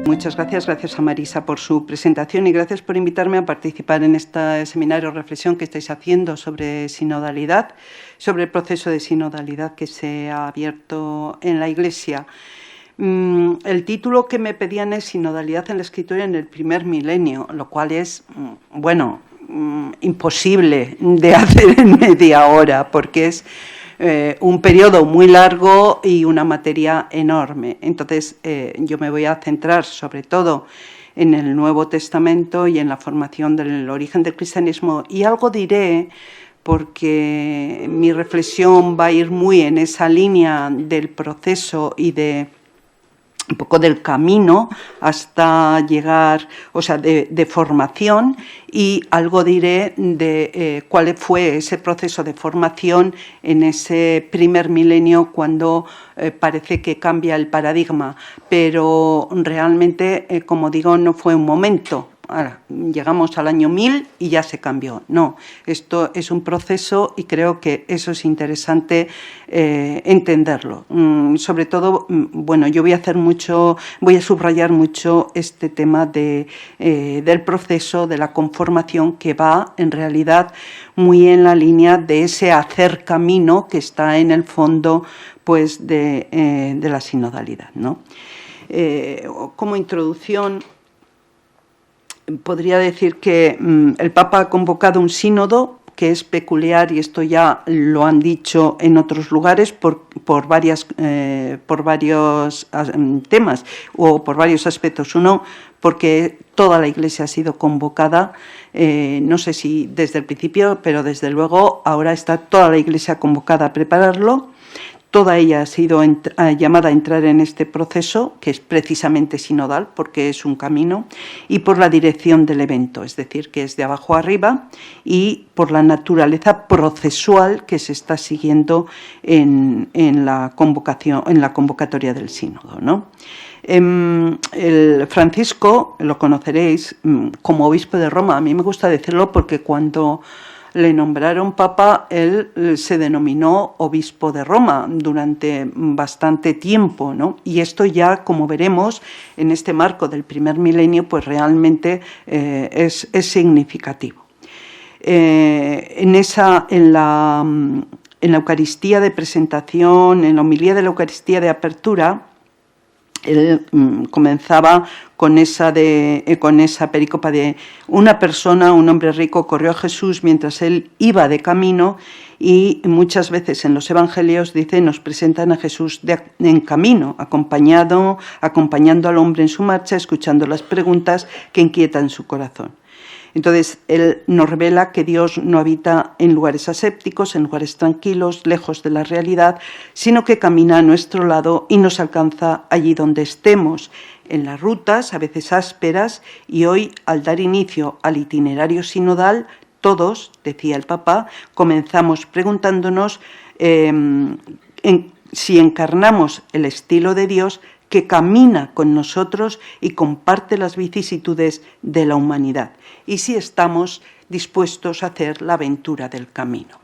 Muchas gracias. Gracias a Marisa por su presentación y gracias por invitarme a participar en este seminario reflexión que estáis haciendo sobre sinodalidad, sobre el proceso de sinodalidad que se ha abierto en la Iglesia. El título que me pedían es Sinodalidad en la Escritura en el primer milenio, lo cual es, bueno, imposible de hacer en media hora, porque es un periodo muy largo y una materia enorme. Entonces, yo me voy a centrar sobre todo en el Nuevo Testamento y en la formación del origen del cristianismo, y algo diré porque mi reflexión va a ir muy en esa línea del proceso y de un poco del camino hasta llegar, o sea, de formación, y algo diré de cuál fue ese proceso de formación en ese primer milenio cuando parece que cambia el paradigma, pero realmente, como digo, no fue un momento. Ahora, llegamos al año 1000 y ya se cambió. No, esto es un proceso y creo que eso es interesante entenderlo. Sobre todo, bueno, yo voy a subrayar mucho este tema del proceso, de la conformación, que va en realidad muy en la línea de ese hacer camino que está en el fondo, pues, de la sinodalidad, ¿no? Como introducción, podría decir que el Papa ha convocado un sínodo que es peculiar, y esto ya lo han dicho en otros lugares por varios temas o por varios aspectos. Uno, porque toda la Iglesia ha sido convocada, no sé si desde el principio, pero desde luego ahora está toda la Iglesia convocada a prepararlo. Toda ella ha sido llamada a entrar en este proceso, que es precisamente sinodal, porque es un camino, y por la dirección del evento, es decir, que es de abajo arriba, y por la naturaleza procesual que se está siguiendo en la convocatoria del sínodo, ¿no? El Francisco, lo conoceréis como obispo de Roma. A mí me gusta decirlo porque cuando le nombraron papa, él se denominó obispo de Roma durante bastante tiempo, ¿no? Y esto ya, como veremos, en este marco del primer milenio, pues realmente es significativo. En la Eucaristía de presentación, en la homilía de la Eucaristía de apertura, él comenzaba con esa perícopa de un hombre rico, corrió a Jesús mientras él iba de camino, y muchas veces en los evangelios nos presentan a Jesús en camino, acompañando al hombre en su marcha, escuchando las preguntas que inquietan su corazón. Entonces, él nos revela que Dios no habita en lugares asépticos, en lugares tranquilos, lejos de la realidad, sino que camina a nuestro lado y nos alcanza allí donde estemos, en las rutas, a veces ásperas, y hoy, al dar inicio al itinerario sinodal, todos, decía el Papa, comenzamos preguntándonos si encarnamos el estilo de Dios que camina con nosotros y comparte las vicisitudes de la humanidad, y si estamos dispuestos a hacer la aventura del camino.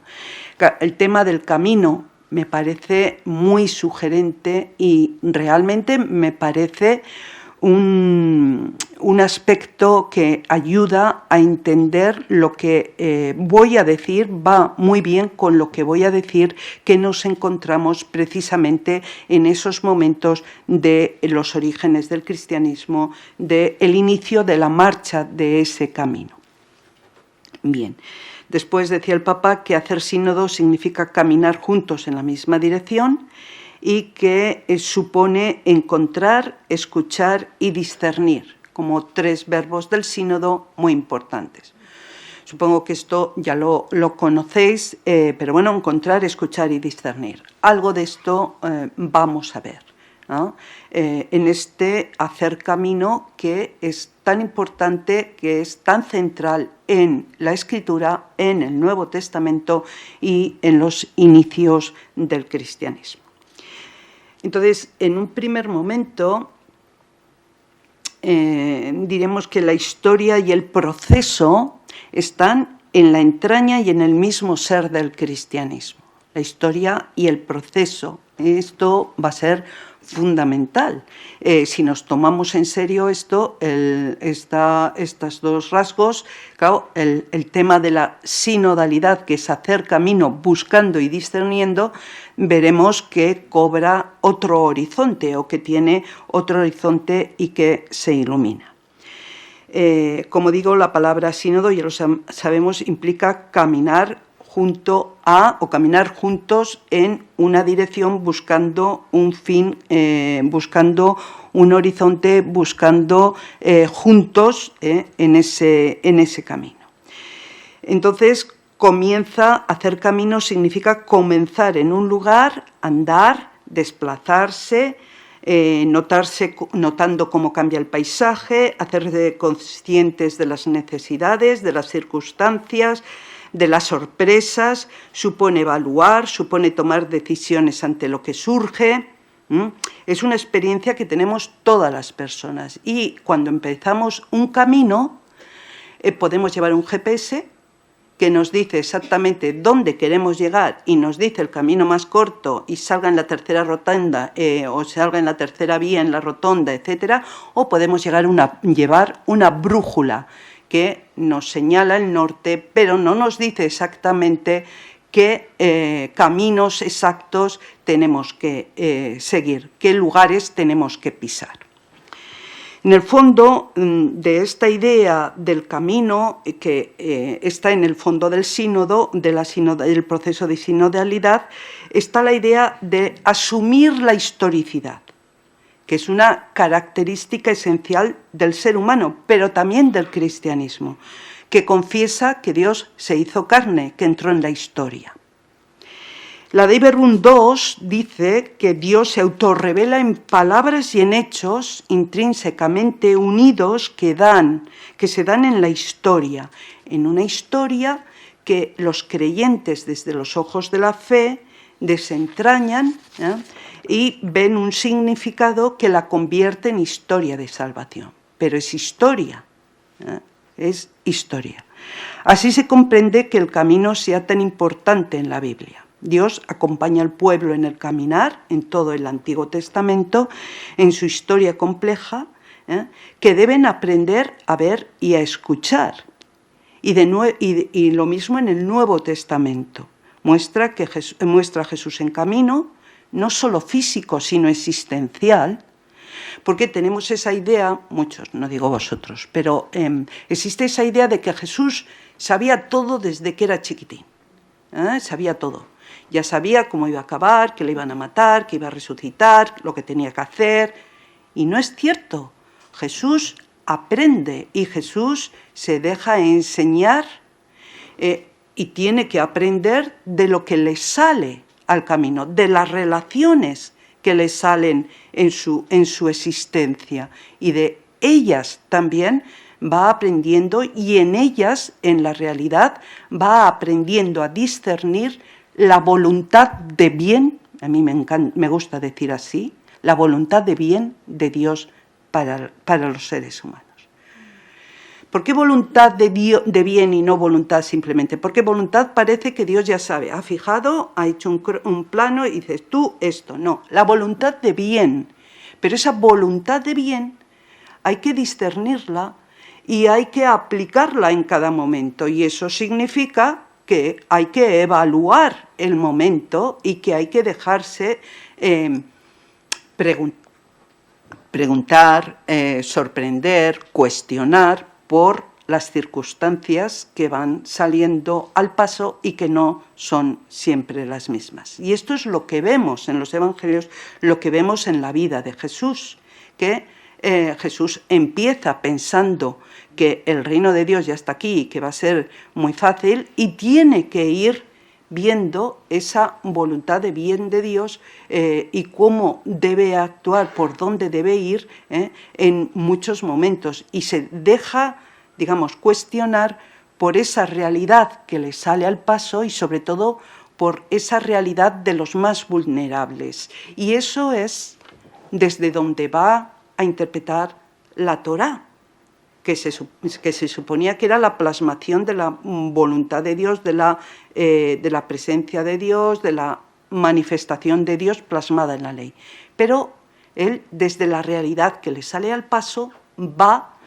El tema del camino me parece muy sugerente y realmente me parece un aspecto que ayuda a entender lo que voy a decir, va muy bien con lo que voy a decir, que nos encontramos precisamente en esos momentos de los orígenes del cristianismo, del inicio de la marcha de ese camino. Bien, después decía el Papa que hacer sínodo significa caminar juntos en la misma dirección, y que supone encontrar, escuchar y discernir, como tres verbos del sínodo muy importantes. Supongo que esto ya lo conocéis, pero bueno, encontrar, escuchar y discernir. Algo de esto vamos a ver, ¿no? En este hacer camino que es tan importante, que es tan central en la Escritura, en el Nuevo Testamento y en los inicios del cristianismo. Entonces, en un primer momento, diremos que la historia y el proceso están en la entraña y en el mismo ser del cristianismo. La historia y el proceso. Esto va a ser fundamental. Si nos tomamos en serio estos dos rasgos, claro, el tema de la sinodalidad, que es hacer camino buscando y discerniendo, veremos que cobra otro horizonte o que tiene otro horizonte y que se ilumina. Como digo, la palabra sínodo, ya lo sabemos, implica caminar junto a o caminar juntos en una dirección, buscando un fin, buscando un horizonte, buscando juntos en ese camino. Entonces, hacer camino significa comenzar en un lugar, andar, desplazarse, notando cómo cambia el paisaje, hacerse conscientes de las necesidades, de las circunstancias, de las sorpresas, supone evaluar, supone tomar decisiones ante lo que surge. Es una experiencia que tenemos todas las personas y cuando empezamos un camino podemos llevar un GPS que nos dice exactamente dónde queremos llegar y nos dice el camino más corto y salga en la tercera rotonda o salga en la tercera vía en la rotonda, etcétera, o podemos llevar una brújula que nos señala el norte, pero no nos dice exactamente qué caminos exactos tenemos que seguir, qué lugares tenemos que pisar. En el fondo de esta idea del camino, que está en el fondo del sínodo, del proceso de sinodalidad, está la idea de asumir la historicidad, que es una característica esencial del ser humano, pero también del cristianismo, que confiesa que Dios se hizo carne, que entró en la historia. La Dei Verbum 2 dice que Dios se autorrevela en palabras y en hechos intrínsecamente unidos que se dan en la historia, en una historia que los creyentes desde los ojos de la fe desentrañan y ven un significado que la convierte en historia de salvación. Pero es historia, es historia. Así se comprende que el camino sea tan importante en la Biblia. Dios acompaña al pueblo en el caminar, en todo el Antiguo Testamento, en su historia compleja, que deben aprender a ver y a escuchar. Y lo mismo en el Nuevo Testamento. Muestra a Jesús en camino, no solo físico, sino existencial, porque tenemos esa idea, muchos, no digo vosotros, pero existe esa idea de que Jesús sabía todo desde que era chiquitín, sabía todo. Ya sabía cómo iba a acabar, que le iban a matar, que iba a resucitar, lo que tenía que hacer. Y no es cierto. Jesús aprende y Jesús se deja enseñar y tiene que aprender de lo que le sale al camino, de las relaciones que le salen en su existencia. Y de ellas también va aprendiendo y en ellas, en la realidad, va aprendiendo a discernir la voluntad de bien, a mí me gusta decir así, la voluntad de bien de Dios para los seres humanos. ¿Por qué voluntad de bien y no voluntad simplemente? Porque voluntad parece que Dios ya sabe, ha fijado, ha hecho un plano y dices tú esto. No, la voluntad de bien. Pero esa voluntad de bien hay que discernirla y hay que aplicarla en cada momento. Y eso significa que hay que evaluar el momento y que hay que dejarse preguntar, sorprender, cuestionar por las circunstancias que van saliendo al paso y que no son siempre las mismas. Y esto es lo que vemos en los evangelios, lo que vemos en la vida de Jesús, que Jesús empieza pensando que el reino de Dios ya está aquí y que va a ser muy fácil y tiene que ir viendo esa voluntad de bien de Dios y cómo debe actuar, por dónde debe ir en muchos momentos. Y se deja, digamos, cuestionar por esa realidad que le sale al paso y sobre todo por esa realidad de los más vulnerables. Y eso es desde donde va a interpretar la Torá, que se suponía que era la plasmación de la voluntad de Dios, de la presencia de Dios, de la manifestación de Dios plasmada en la ley. Pero Él, desde la realidad que le sale al paso, va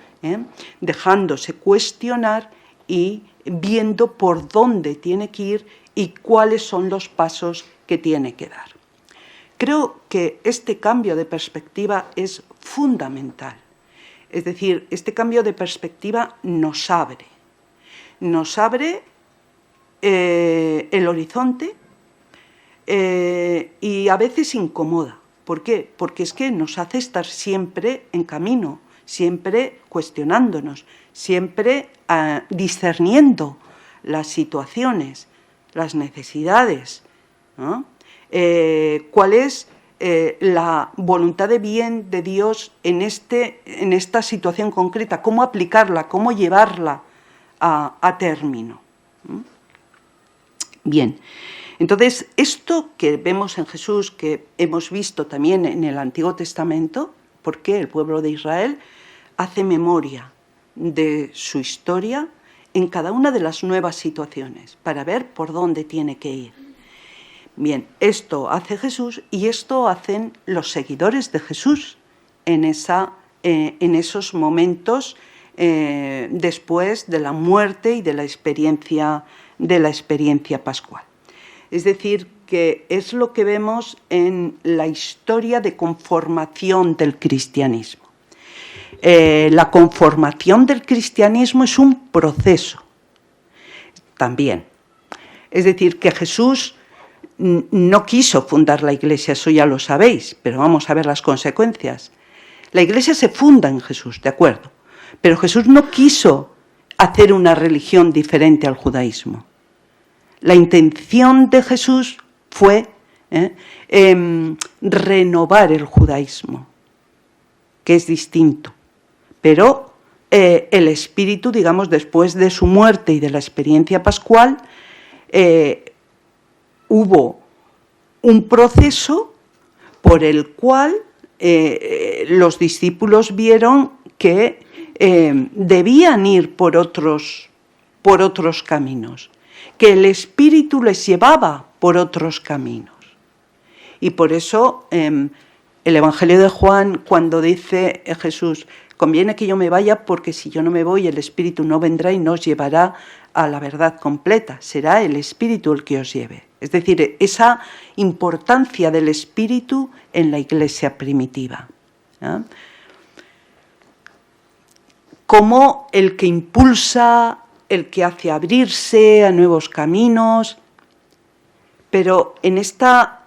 dejándose cuestionar y viendo por dónde tiene que ir y cuáles son los pasos que tiene que dar. Creo que este cambio de perspectiva es fundamental. Es decir, este cambio de perspectiva nos abre el horizonte y a veces incomoda. ¿Por qué? Porque es que nos hace estar siempre en camino, siempre cuestionándonos, siempre discerniendo las situaciones, las necesidades, ¿no? ¿Cuál es la voluntad de bien de Dios en esta situación concreta? ¿Cómo aplicarla? ¿Cómo llevarla a término? Bien, entonces esto que vemos en Jesús, que hemos visto también en el Antiguo Testamento, porque el pueblo de Israel hace memoria de su historia en cada una de las nuevas situaciones para ver por dónde tiene que ir. Bien, esto hace Jesús y esto hacen los seguidores de Jesús en esos momentos después de la muerte y de la experiencia pascual. Es decir, que es lo que vemos en la historia de conformación del cristianismo. La conformación del cristianismo es un proceso también. Es decir, que Jesús no quiso fundar la Iglesia, eso ya lo sabéis, pero vamos a ver las consecuencias. La Iglesia se funda en Jesús, de acuerdo, pero Jesús no quiso hacer una religión diferente al judaísmo. La intención de Jesús fue renovar el judaísmo, que es distinto, pero el Espíritu, digamos, después de su muerte y de la experiencia pascual, hubo un proceso por el cual los discípulos vieron que debían ir por otros caminos, que el Espíritu les llevaba por otros caminos. Y por eso el Evangelio de Juan, cuando dice Jesús, conviene que yo me vaya porque si yo no me voy el Espíritu no vendrá y no os llevará a la verdad completa, será el Espíritu el que os lleve. Es decir, esa importancia del Espíritu en la Iglesia primitiva, ¿no? Como el que impulsa, el que hace abrirse a nuevos caminos, pero en esta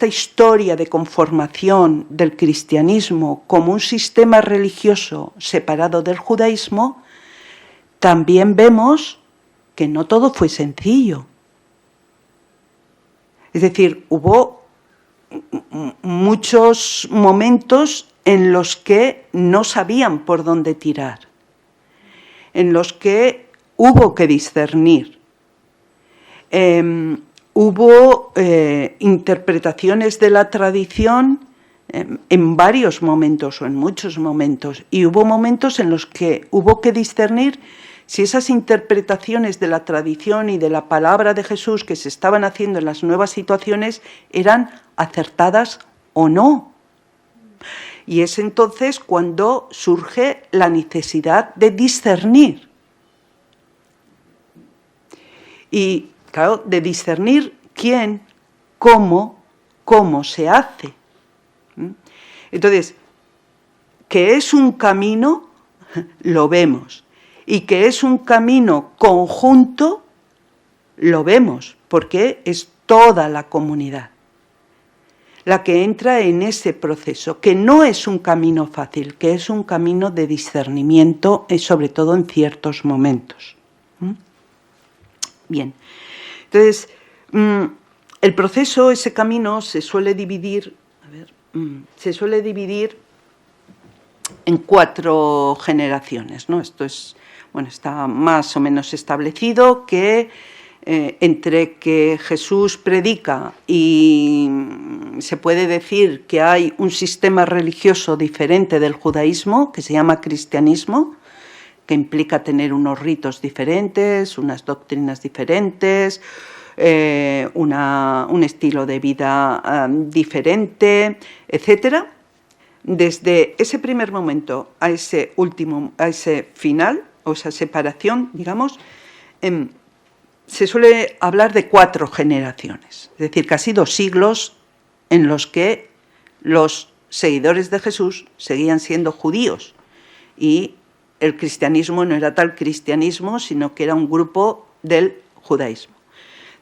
historia de conformación del cristianismo como un sistema religioso separado del judaísmo, también vemos que no todo fue sencillo. Es decir, hubo muchos momentos en los que no sabían por dónde tirar, en los que hubo que discernir. Hubo interpretaciones de la tradición en varios momentos o en muchos momentos, y hubo momentos en los que hubo que discernir si esas interpretaciones de la tradición y de la palabra de Jesús que se estaban haciendo en las nuevas situaciones eran acertadas o no. Y es entonces cuando surge la necesidad de discernir. Y claro, de discernir quién, cómo se hace. Entonces, que es un camino, lo vemos. Y que es un camino conjunto, lo vemos, porque es toda la comunidad la que entra en ese proceso, que no es un camino fácil, que es un camino de discernimiento, sobre todo en ciertos momentos. Bien, entonces, el proceso, ese camino, se suele dividir en 4 generaciones, ¿no? Esto es, bueno, está más o menos establecido que entre que Jesús predica y se puede decir que hay un sistema religioso diferente del judaísmo, que se llama cristianismo, que implica tener unos ritos diferentes, unas doctrinas diferentes, un estilo de vida diferente, etc. Desde ese primer momento a ese final, o esa separación, digamos, se suele hablar de 4 generaciones, es decir, casi 2 siglos en los que los seguidores de Jesús seguían siendo judíos y el cristianismo no era tal cristianismo, sino que era un grupo del judaísmo.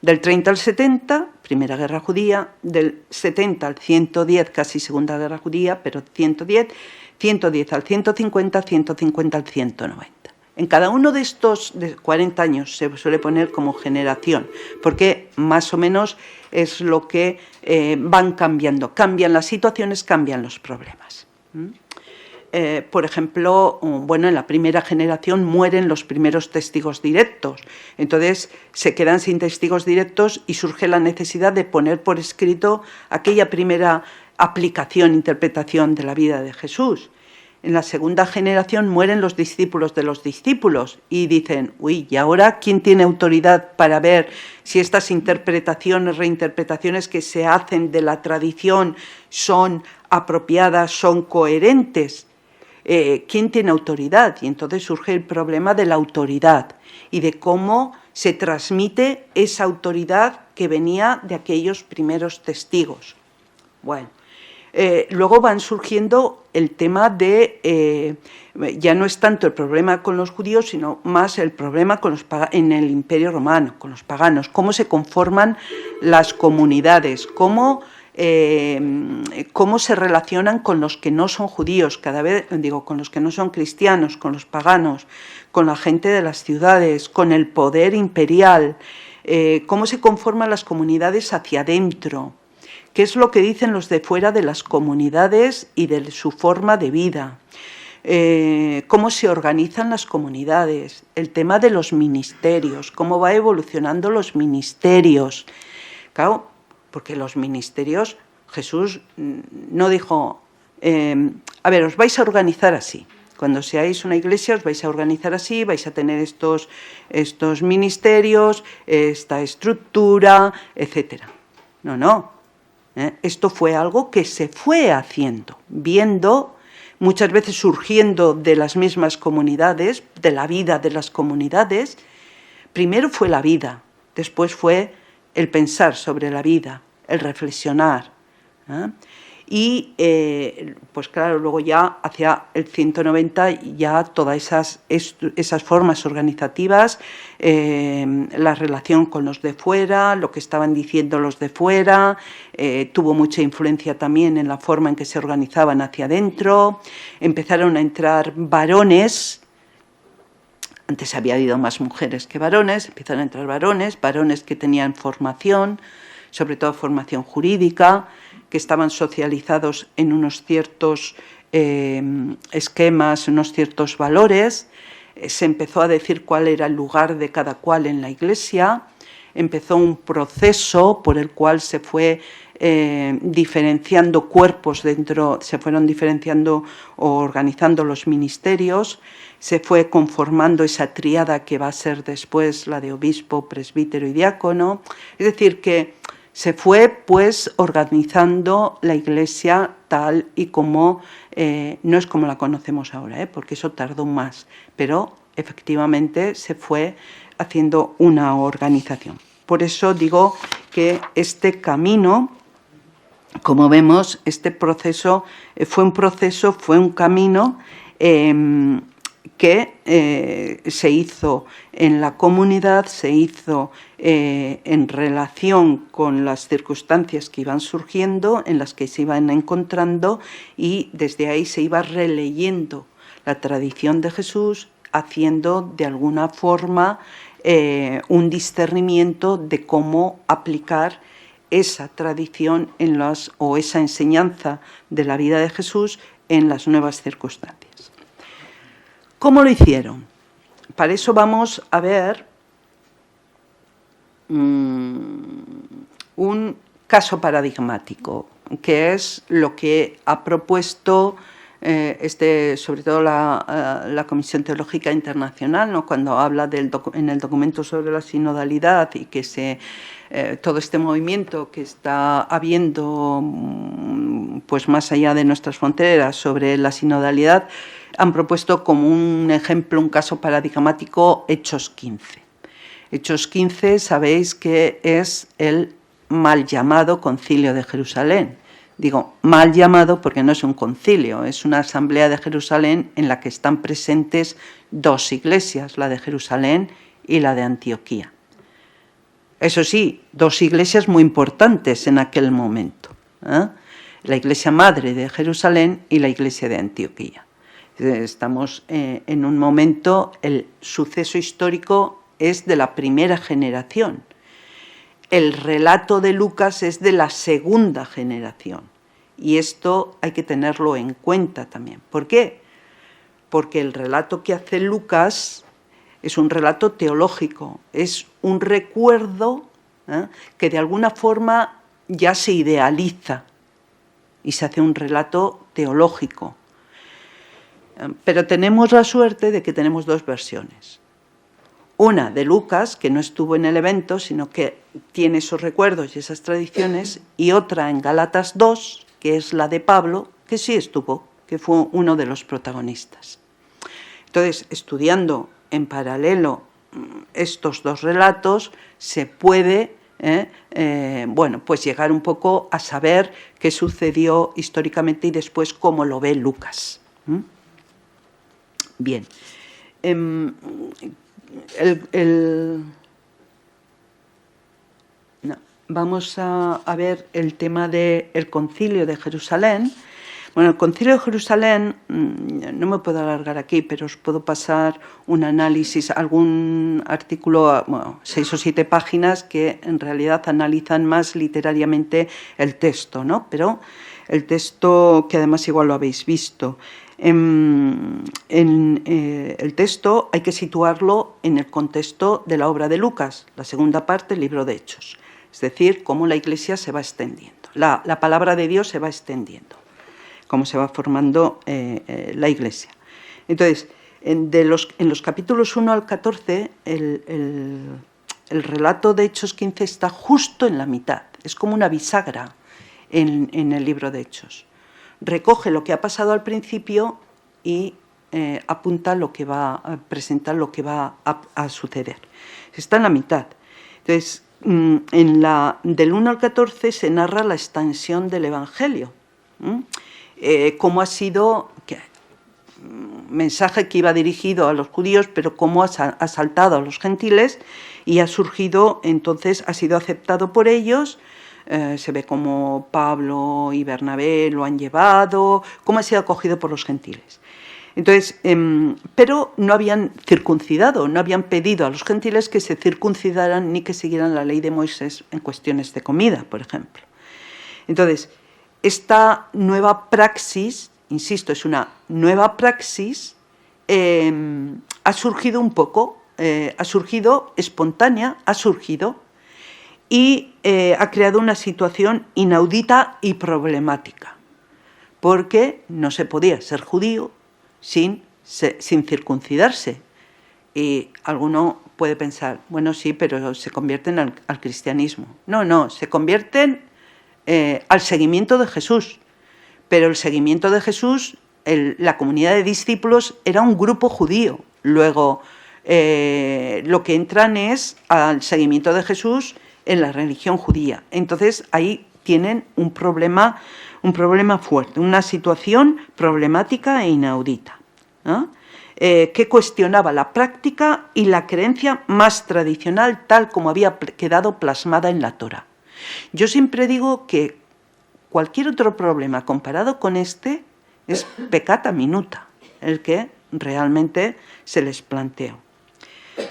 Del 30 al 70, Primera Guerra Judía, del 70 al 110, casi Segunda Guerra Judía, pero 110 al 150, 150 al 190. En cada uno de estos 40 años se suele poner como generación, porque más o menos es lo que van cambiando. Cambian las situaciones, cambian los problemas. Por ejemplo, en la primera generación mueren los primeros testigos directos. Entonces se quedan sin testigos directos y surge la necesidad de poner por escrito aquella primera aplicación, interpretación de la vida de Jesús. En la segunda generación mueren los discípulos de los discípulos y dicen, uy, ¿y ahora quién tiene autoridad para ver si estas interpretaciones, reinterpretaciones que se hacen de la tradición son apropiadas, son coherentes? ¿Quién tiene autoridad? Y entonces surge el problema de la autoridad y de cómo se transmite esa autoridad que venía de aquellos primeros testigos. Bueno. Luego van surgiendo el tema de, ya no es tanto el problema con los judíos, sino más el problema con en el Imperio Romano, con los paganos, cómo se conforman las comunidades, cómo se relacionan con los que no son judíos, con los que no son cristianos, con los paganos, con la gente de las ciudades, con el poder imperial, cómo se conforman las comunidades hacia adentro. ¿Qué es lo que dicen los de fuera de las comunidades y de su forma de vida? Cómo se organizan las comunidades, el tema de los ministerios, cómo va evolucionando los ministerios. Claro, porque los ministerios, Jesús no dijo, a ver, os vais a organizar así. Cuando seáis una iglesia os vais a organizar así, vais a tener estos ministerios, esta estructura, etc. No. Esto fue algo que se fue haciendo, viendo, muchas veces surgiendo de las mismas comunidades, de la vida de las comunidades. Primero fue la vida, después fue el pensar sobre la vida, el reflexionar. Y pues claro, luego ya hacia el 190 ya todas esas formas organizativas, la relación con los de fuera, lo que estaban diciendo los de fuera, tuvo mucha influencia también en la forma en que se organizaban hacia adentro. Empezaron a entrar varones. Antes había habido más mujeres que varones, empezaron a entrar varones que tenían formación, sobre todo formación jurídica, que estaban socializados en unos ciertos esquemas, unos ciertos valores. Se empezó a decir cuál era el lugar de cada cual en la Iglesia. Empezó un proceso por el cual se fue diferenciando cuerpos dentro, se fueron diferenciando o organizando los ministerios. Se fue conformando esa tríada que va a ser después la de obispo, presbítero y diácono. Es decir, que se fue pues organizando la Iglesia tal y como, no es como la conocemos ahora, porque eso tardó más, pero efectivamente se fue haciendo una organización. Por eso digo que este camino, como vemos, este proceso fue un camino que se hizo en la comunidad, se hizo en relación con las circunstancias que iban surgiendo, en las que se iban encontrando, y desde ahí se iba releyendo la tradición de Jesús, haciendo de alguna forma un discernimiento de cómo aplicar esa tradición o esa enseñanza de la vida de Jesús en las nuevas circunstancias. ¿Cómo lo hicieron? Para eso vamos a ver un caso paradigmático, que es lo que ha propuesto sobre todo la Comisión Teológica Internacional, ¿no? Cuando habla en el documento sobre la sinodalidad y que todo este movimiento que está habiendo pues más allá de nuestras fronteras sobre la sinodalidad, han propuesto como un ejemplo, un caso paradigmático, Hechos 15. Hechos 15, sabéis que es el mal llamado Concilio de Jerusalén. Digo, mal llamado porque no es un concilio, es una asamblea de Jerusalén en la que están presentes dos iglesias, la de Jerusalén y la de Antioquía. Eso sí, dos iglesias muy importantes en aquel momento, ¿eh? La iglesia madre de Jerusalén y la iglesia de Antioquía. Estamos en un momento, el suceso histórico es de la primera generación. El relato de Lucas es de la segunda generación. Y esto hay que tenerlo en cuenta también. ¿Por qué? Porque el relato que hace Lucas es un relato teológico, es un recuerdo que de alguna forma ya se idealiza y se hace un relato teológico. Pero tenemos la suerte de que tenemos dos versiones. Una de Lucas, que no estuvo en el evento, sino que tiene esos recuerdos y esas tradiciones, y otra en Gálatas 2, que es la de Pablo, que sí estuvo, que fue uno de los protagonistas. Entonces, estudiando en paralelo estos dos relatos, se puede pues llegar un poco a saber qué sucedió históricamente y después cómo lo ve Lucas. Bien. Vamos a ver el tema del Concilio de Jerusalén. Bueno, el Concilio de Jerusalén, no me puedo alargar aquí, pero os puedo pasar un análisis, algún artículo, 6 o 7 páginas que en realidad analizan más literariamente el texto, ¿no? Pero el texto, que además igual lo habéis visto, el texto hay que situarlo en el contexto de la obra de Lucas, la segunda parte del libro de Hechos. Es decir, cómo la Iglesia se va extendiendo, la palabra de Dios se va extendiendo, cómo se va formando la Iglesia. Entonces, en los capítulos 1 al 14, el relato de Hechos 15 está justo en la mitad, es como una bisagra en el libro de Hechos. Recoge lo que ha pasado al principio y apunta lo que presenta lo que va a suceder. Está en la mitad. Entonces, del 1 al 14 se narra la extensión del Evangelio. Cómo ha sido, mensaje que iba dirigido a los judíos, pero cómo ha saltado a los gentiles y ha surgido, entonces ha sido aceptado por ellos. Se ve cómo Pablo y Bernabé lo han llevado, cómo ha sido acogido por los gentiles. Entonces, pero no habían circuncidado, no habían pedido a los gentiles que se circuncidaran ni que siguieran la ley de Moisés en cuestiones de comida, por ejemplo. Entonces, esta nueva praxis, insisto, es una nueva praxis, ha surgido un poco, ha surgido espontánea, y ha creado una situación inaudita y problemática, porque no se podía ser judío sin circuncidarse. Y alguno puede pensar, bueno, sí, pero se convierten al cristianismo. No, se convierten al seguimiento de Jesús. Pero el seguimiento de Jesús, la comunidad de discípulos era un grupo judío. Luego, lo que entran es al seguimiento de Jesús en la religión judía. Entonces, ahí tienen un problema fuerte, una situación problemática e inaudita, ¿no? Que cuestionaba la práctica y la creencia más tradicional, tal como había quedado plasmada en la Torá. Yo siempre digo que cualquier otro problema comparado con este es peccata minuta, el que realmente se les planteó.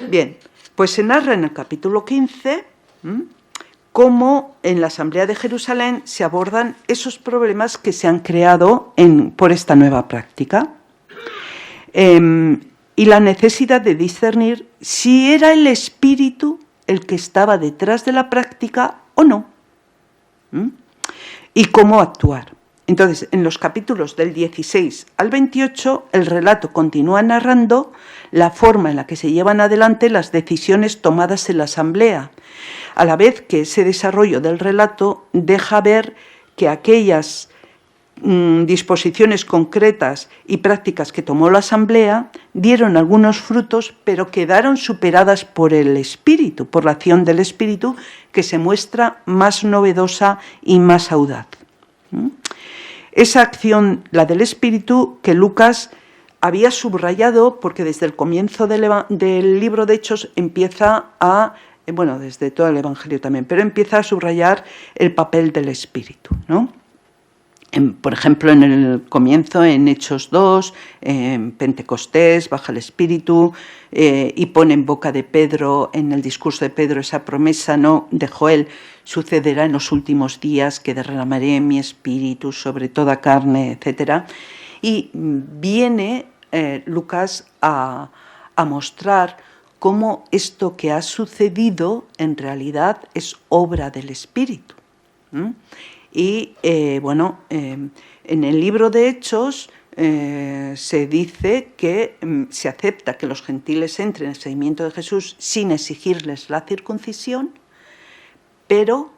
Bien, pues se narra en el capítulo 15 cómo en la Asamblea de Jerusalén se abordan esos problemas que se han creado por esta nueva práctica. Y la necesidad de discernir si era el espíritu el que estaba detrás de la práctica o no. Y cómo actuar. Entonces, en los capítulos del 16 al 28, el relato continúa narrando la forma en la que se llevan adelante las decisiones tomadas en la asamblea, a la vez que ese desarrollo del relato deja ver que aquellas disposiciones concretas y prácticas que tomó la asamblea dieron algunos frutos, pero quedaron superadas por el espíritu, por la acción del espíritu, que se muestra más novedosa y más audaz. Esa acción, la del espíritu, que Lucas había subrayado, porque desde el comienzo del libro de Hechos empieza a, bueno, desde todo el Evangelio también, pero empieza a subrayar el papel del espíritu, ¿no? Por ejemplo, en el comienzo, en Hechos 2, en Pentecostés, baja el Espíritu y pone en boca de Pedro, en el discurso de Pedro, esa promesa, ¿no?, de Joel: sucederá en los últimos días que derramaré mi espíritu sobre toda carne, etc. Y viene Lucas a mostrar cómo esto que ha sucedido en realidad es obra del Espíritu. Y en el libro de Hechos se dice que se acepta que los gentiles entren en el seguimiento de Jesús sin exigirles la circuncisión, pero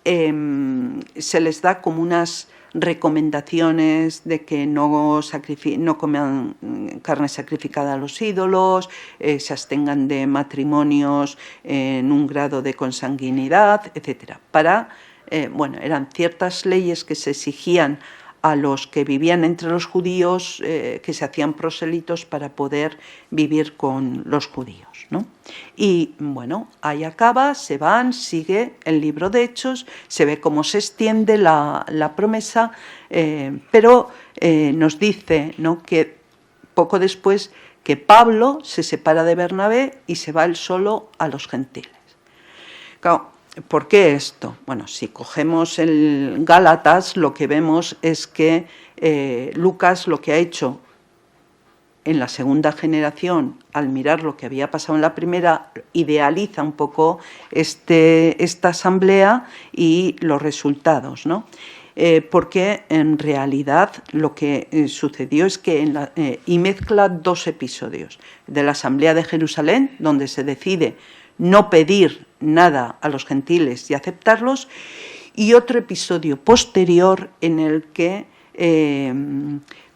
se les da como unas recomendaciones de que no coman carne sacrificada a los ídolos, se abstengan de matrimonios en un grado de consanguinidad, etc. Eran ciertas leyes que se exigían a los que vivían entre los judíos, que se hacían prosélitos para poder vivir con los judíos, ¿no? Y bueno, ahí acaba, se van, sigue el libro de Hechos, se ve cómo se extiende la promesa, pero nos dice, ¿no?, que poco después que Pablo se separa de Bernabé y se va él solo a los gentiles. Claro, ¿por qué esto? Bueno, si cogemos el Gálatas, lo que vemos es que Lucas lo que ha hecho en la segunda generación, al mirar lo que había pasado en la primera, idealiza un poco esta asamblea y los resultados, ¿no? Porque en realidad lo que sucedió es que y mezcla dos episodios: de la asamblea de Jerusalén, donde se decide no pedir nada a los gentiles y aceptarlos, y otro episodio posterior en el que,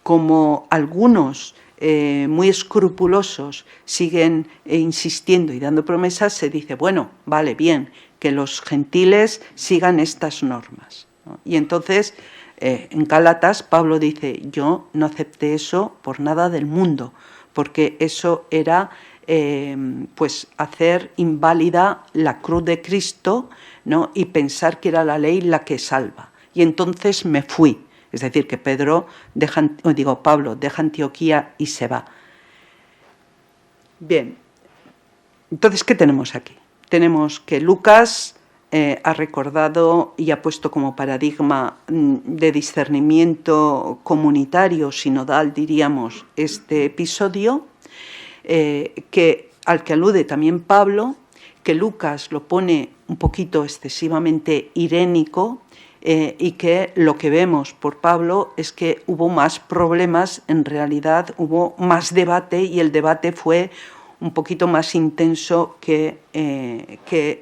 como algunos muy escrupulosos siguen insistiendo y dando promesas, se dice, bueno, vale, bien, que los gentiles sigan estas normas, ¿no? Y entonces, en Gálatas, Pablo dice, yo no acepté eso por nada del mundo, porque eso era hacer inválida la cruz de Cristo, ¿no?, y pensar que era la ley la que salva. Y entonces me fui. Es decir, que Pablo deja Antioquía y se va. Bien, entonces, ¿qué tenemos aquí? Tenemos que Lucas ha recordado y ha puesto como paradigma de discernimiento comunitario, sinodal, diríamos, este episodio, al que alude también Pablo, que Lucas lo pone un poquito excesivamente irénico, y que lo que vemos por Pablo es que hubo más problemas, en realidad hubo más debate, y el debate fue un poquito más intenso que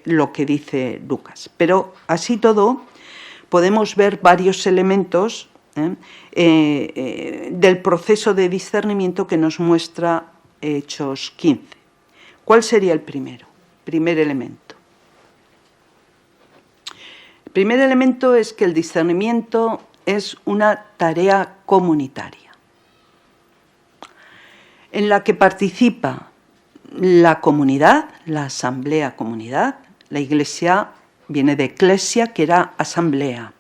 lo que dice Lucas. Pero así todo, podemos ver varios elementos del proceso de discernimiento que nos muestra Hechos 15. ¿Cuál sería el primero? Primer elemento. El primer elemento es que el discernimiento es una tarea comunitaria, en la que participa la comunidad, la asamblea comunidad. La iglesia viene de eclesia, que era asamblea.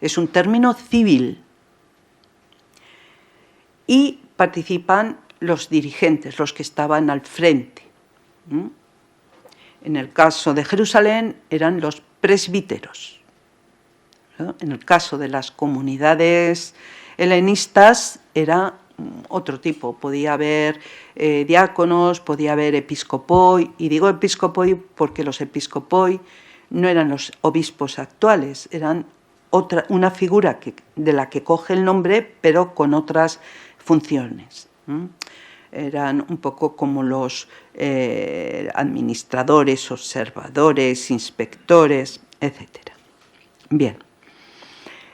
Es un término civil. Y participan los dirigentes, los que estaban al frente. En el caso de Jerusalén eran los presbíteros. En el caso de las comunidades helenistas era otro tipo. Podía haber diáconos, podía haber episcopoi, y digo episcopoi porque los episcopoi no eran los obispos actuales, eran una figura de la que coge el nombre, pero con otras funciones. Eran un poco como los administradores, observadores, inspectores, etc. Bien.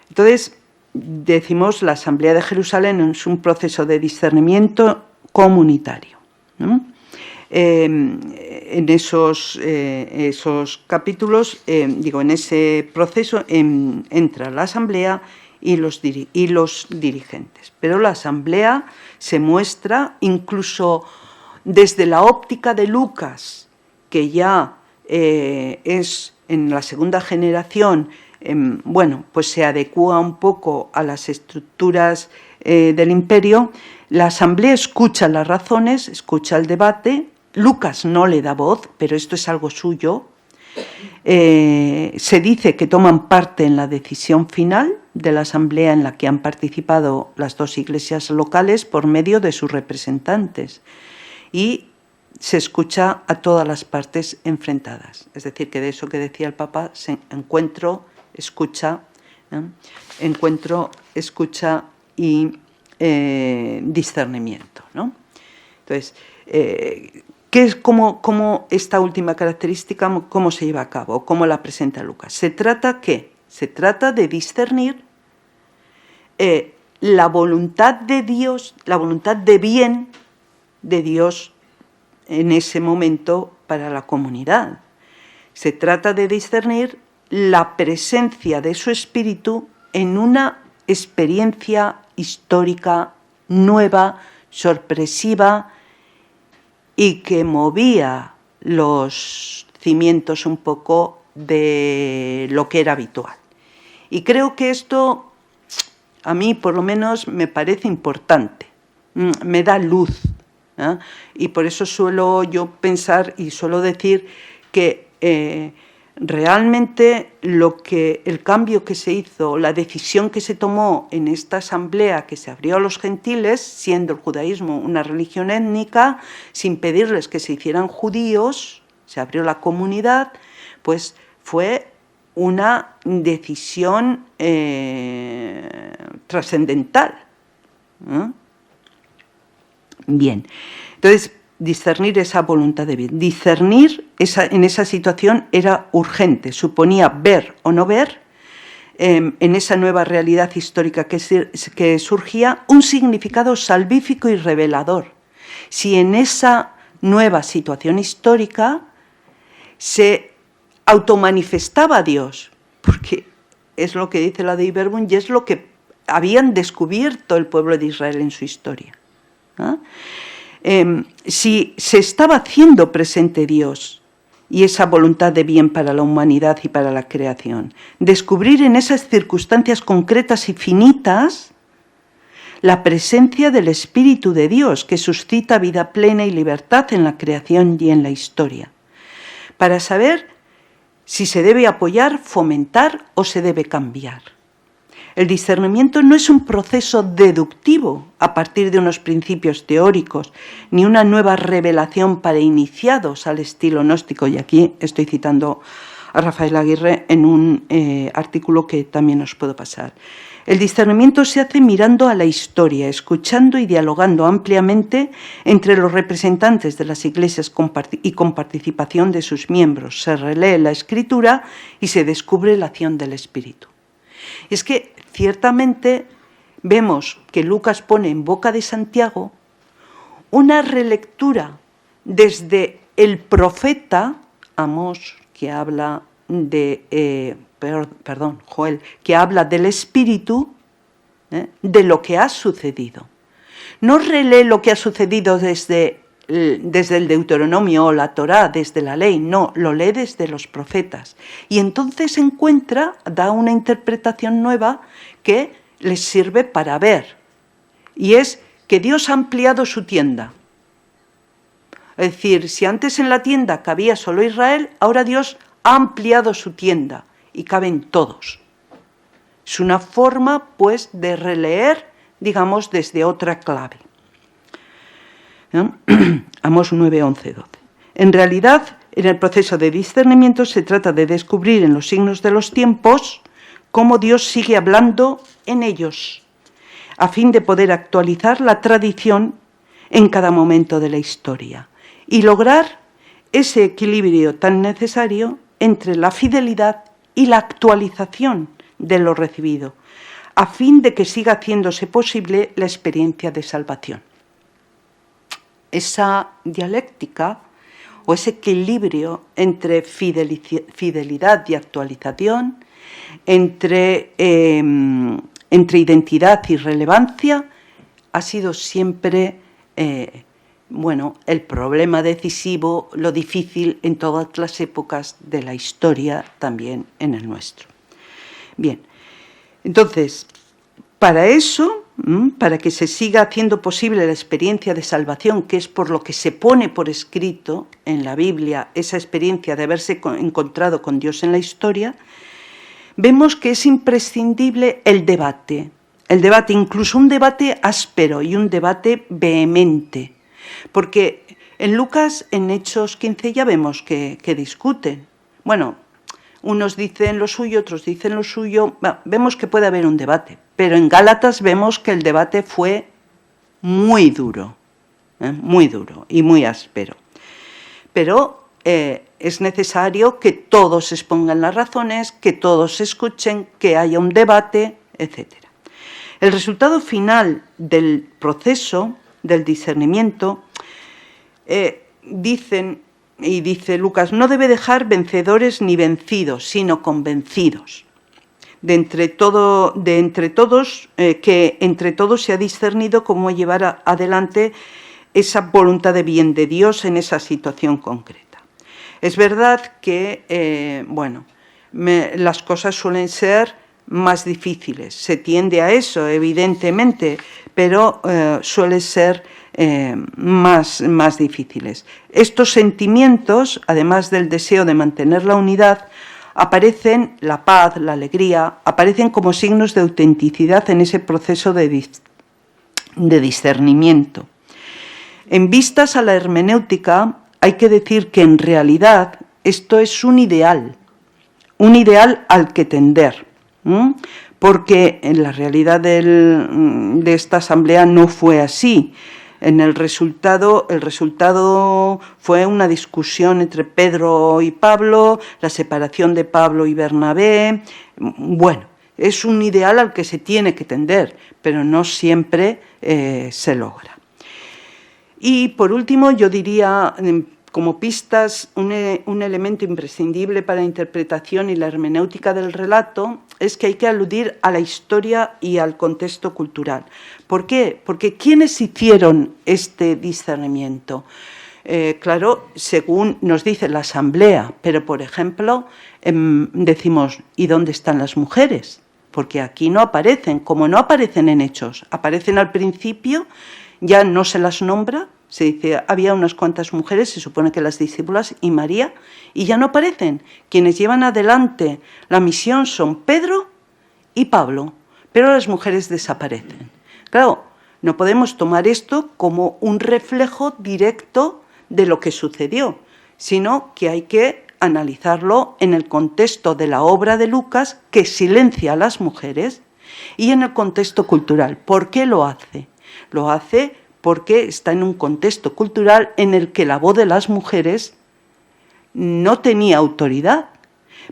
Entonces, decimos, la Asamblea de Jerusalén es un proceso de discernimiento comunitario, ¿no? En esos capítulos, en ese proceso entra la Asamblea y los dirigentes. Pero la Asamblea se muestra incluso desde la óptica de Lucas, que ya es en la segunda generación, pues se adecúa un poco a las estructuras del imperio. La Asamblea escucha las razones, escucha el debate. Lucas no le da voz, pero esto es algo suyo. Se dice que toman parte en la decisión final de la Asamblea, en la que han participado las dos iglesias locales por medio de sus representantes. Y se escucha a todas las partes enfrentadas. Es decir, que de eso que decía el Papa, encuentro, escucha y discernimiento, ¿no? Entonces, ¿qué es cómo esta última característica, cómo se lleva a cabo, cómo la presenta Lucas? Se trata de discernir la voluntad de Dios, la voluntad de bien de Dios en ese momento para la comunidad. Se trata de discernir la presencia de su espíritu en una experiencia histórica nueva, sorpresiva, y que movía los cimientos un poco de lo que era habitual. Y creo que esto, a mí por lo menos, me parece importante, me da luz, ¿eh? Y por eso suelo yo pensar y suelo decir que realmente el cambio que se hizo, la decisión que se tomó en esta asamblea que se abrió a los gentiles, siendo el judaísmo una religión étnica, sin pedirles que se hicieran judíos, se abrió la comunidad, pues fue una decisión trascendental. Bien, entonces, discernir esa voluntad de bien. Discernir en esa situación era urgente, suponía ver o no ver en esa nueva realidad histórica que surgía un significado salvífico y revelador. Si en esa nueva situación histórica se automanifestaba Dios, porque es lo que dice la Dei Verbum y es lo que habían descubierto el pueblo de Israel en su historia, ¿no? Si se estaba haciendo presente Dios y esa voluntad de bien para la humanidad y para la creación, descubrir en esas circunstancias concretas y finitas la presencia del Espíritu de Dios que suscita vida plena y libertad en la creación y en la historia, para saber si se debe apoyar, fomentar o se debe cambiar. El discernimiento no es un proceso deductivo a partir de unos principios teóricos, ni una nueva revelación para iniciados al estilo gnóstico. Y aquí estoy citando a Rafael Aguirre en un artículo que también os puedo pasar. El discernimiento se hace mirando a la historia, escuchando y dialogando ampliamente entre los representantes de las iglesias y con participación de sus miembros. Se relee la Escritura y se descubre la acción del Espíritu. Es que ciertamente vemos que Lucas pone en boca de Santiago una relectura desde el profeta Amós, que habla Joel, que habla del Espíritu, de lo que ha sucedido. No relee lo que ha sucedido desde el Deuteronomio o la Torá, desde la ley, no, lo lee desde los profetas. Y entonces da una interpretación nueva que les sirve para ver. Y es que Dios ha ampliado su tienda. Es decir, si antes en la tienda cabía solo Israel, ahora Dios ha ampliado su tienda y caben todos. Es una forma, pues, de releer, digamos, desde otra clave. Amós 9, 11, 12. En realidad, en el proceso de discernimiento se trata de descubrir en los signos de los tiempos cómo Dios sigue hablando en ellos, a fin de poder actualizar la tradición en cada momento de la historia y lograr ese equilibrio tan necesario entre la fidelidad y la actualización de lo recibido, a fin de que siga haciéndose posible la experiencia de salvación. Esa dialéctica o ese equilibrio entre fidelidad y actualización, entre identidad y relevancia, ha sido siempre el problema decisivo, lo difícil en todas las épocas de la historia, también en el nuestro. Bien, entonces, para eso, para que se siga haciendo posible la experiencia de salvación, que es por lo que se pone por escrito en la Biblia esa experiencia de haberse encontrado con Dios en la historia, vemos que es imprescindible el debate, incluso un debate áspero y un debate vehemente, porque en Lucas, en Hechos 15, ya vemos que discuten. Bueno, unos dicen lo suyo, otros dicen lo suyo. Bueno, vemos que puede haber un debate, pero en Gálatas vemos que el debate fue muy duro y muy áspero. Pero es necesario que todos expongan las razones, que todos escuchen, que haya un debate, etc. El resultado final del proceso del discernimiento, dice Lucas, no debe dejar vencedores ni vencidos, sino convencidos. Que entre todos se ha discernido cómo llevar adelante esa voluntad de bien de Dios en esa situación concreta. Es verdad que, las cosas suelen ser más difíciles, se tiende a eso, evidentemente, pero suelen ser más difíciles. Estos sentimientos, además del deseo de mantener la unidad, aparecen, la paz, la alegría, aparecen como signos de autenticidad en ese proceso de discernimiento. En vistas a la hermenéutica, hay que decir que en realidad esto es un ideal al que tender, porque en la realidad de esta asamblea no fue así. El resultado fue una discusión entre Pedro y Pablo, la separación de Pablo y Bernabé. Bueno, es un ideal al que se tiene que tender, pero no siempre se logra. Y por último, yo diría, como pistas, un elemento imprescindible para la interpretación y la hermenéutica del relato es que hay que aludir a la historia y al contexto cultural. ¿Por qué? Porque ¿quiénes hicieron este discernimiento? Claro, según nos dice la asamblea, pero por ejemplo, decimos, ¿y dónde están las mujeres? Porque aquí no aparecen, como no aparecen en Hechos, aparecen al principio, ya no se las nombra. Se dice, había unas cuantas mujeres, se supone que las discípulas y María, y ya no aparecen. Quienes llevan adelante la misión son Pedro y Pablo, pero las mujeres desaparecen. Claro, no podemos tomar esto como un reflejo directo de lo que sucedió, sino que hay que analizarlo en el contexto de la obra de Lucas, que silencia a las mujeres, y en el contexto cultural. ¿Por qué lo hace? Lo hace porque está en un contexto cultural en el que la voz de las mujeres no tenía autoridad.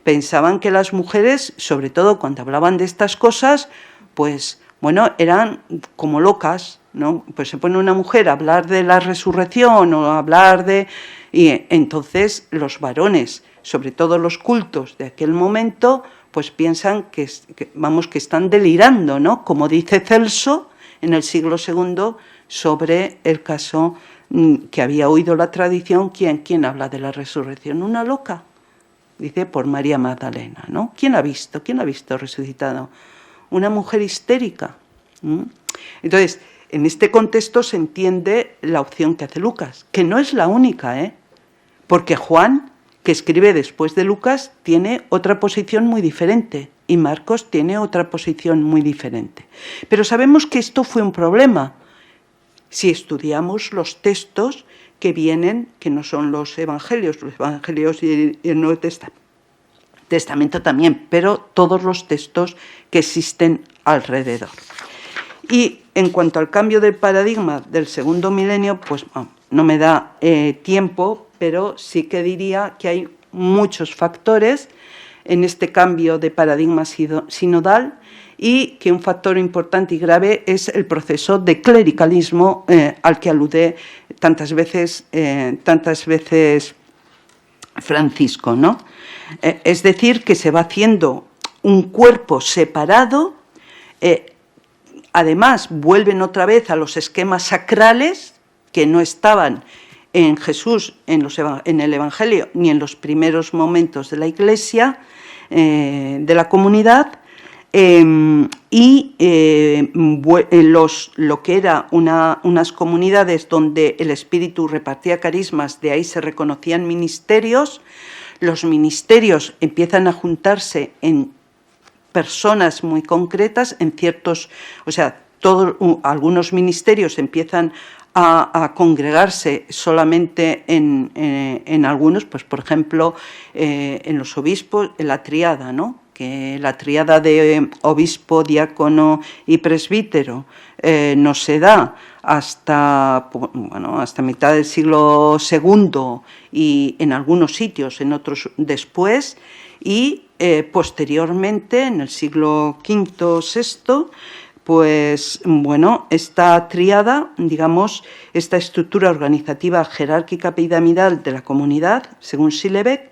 Pensaban que las mujeres, sobre todo cuando hablaban de estas cosas, pues bueno, eran como locas, ¿no? Pues se pone una mujer a hablar de la resurrección o a hablar de... Y entonces los varones, sobre todo los cultos de aquel momento, pues piensan que están delirando, ¿no? Como dice Celso en el siglo II sobre el caso que había oído la tradición. ¿Quién habla de la resurrección? Una loca, dice, por María Magdalena, ¿no? ¿Quién ha visto resucitado? Una mujer histérica. Entonces, en este contexto se entiende la opción que hace Lucas, que no es la única, porque Juan, que escribe después de Lucas, tiene otra posición muy diferente, y Marcos tiene otra posición muy diferente. Pero sabemos que esto fue un problema si estudiamos los textos que vienen, que no son los evangelios y el Nuevo Testamento también, pero todos los textos que existen alrededor. Y en cuanto al cambio del paradigma del segundo milenio, pues no me da tiempo, pero sí que diría que hay muchos factores en este cambio de paradigma sinodal y que un factor importante y grave es el proceso de clericalismo al que alude tantas veces Francisco, ¿no? Es decir, que se va haciendo un cuerpo separado, además vuelven otra vez a los esquemas sacrales que no estaban en Jesús, en el Evangelio, ni en los primeros momentos de la Iglesia, de la comunidad, y lo que era unas comunidades donde el Espíritu repartía carismas, de ahí se reconocían ministerios. Los ministerios empiezan a juntarse en personas muy concretas, en ciertos, o sea, algunos ministerios empiezan a congregarse solamente en algunos, pues por ejemplo, en los obispos, en la triada, ¿no? Que la triada de obispo, diácono y presbítero no se da hasta mitad del siglo II y en algunos sitios, en otros después, y posteriormente, en el siglo V, VI, pues bueno, esta triada, digamos, esta estructura organizativa jerárquica piramidal de la comunidad, según Schillebeck,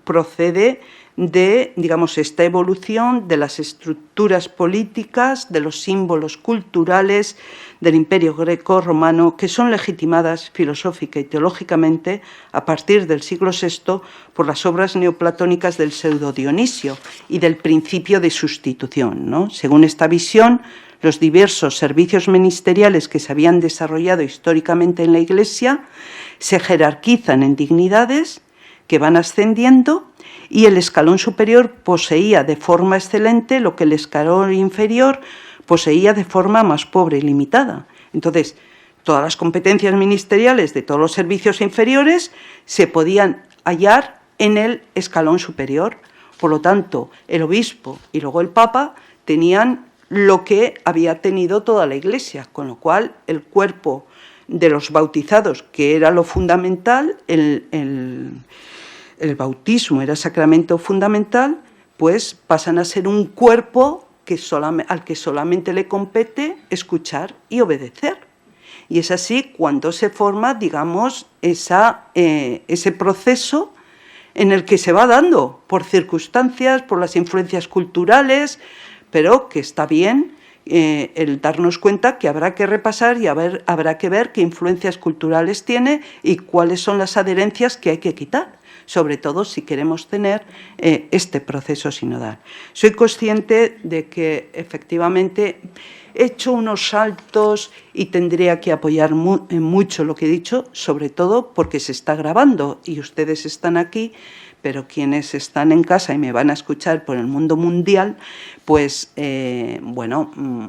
procede de, digamos, esta evolución de las estructuras políticas, de los símbolos culturales del Imperio Greco-Romano, que son legitimadas filosófica y teológicamente a partir del siglo VI por las obras neoplatónicas del pseudo Dionisio y del principio de sustitución, ¿no? Según esta visión, los diversos servicios ministeriales que se habían desarrollado históricamente en la Iglesia se jerarquizan en dignidades que van ascendiendo, y el escalón superior poseía de forma excelente lo que el escalón inferior poseía de forma más pobre y limitada. Entonces, todas las competencias ministeriales de todos los servicios inferiores se podían hallar en el escalón superior. Por lo tanto, el obispo y luego el papa tenían lo que había tenido toda la Iglesia, con lo cual el cuerpo de los bautizados, que era lo fundamental, el bautismo era sacramento fundamental, pues pasan a ser un cuerpo al que solamente le compete escuchar y obedecer. Y es así cuando se forma, digamos, ese proceso en el que se va dando por circunstancias, por las influencias culturales, pero que está bien el darnos cuenta que habrá que repasar y habrá que ver qué influencias culturales tiene y cuáles son las adherencias que hay que quitar, sobre todo si queremos tener este proceso sinodal. Soy consciente de que efectivamente he hecho unos saltos y tendría que apoyar mucho lo que he dicho, sobre todo porque se está grabando y ustedes están aquí, pero quienes están en casa y me van a escuchar por el mundo mundial, pues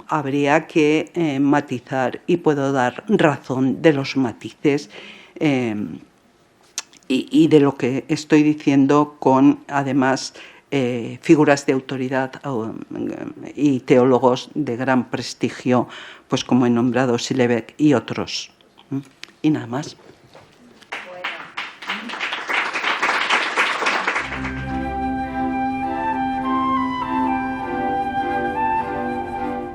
habría que matizar, y puedo dar razón de los matices y de lo que estoy diciendo con, además, figuras de autoridad y teólogos de gran prestigio, pues como he nombrado Schillebeck y otros. Y nada más.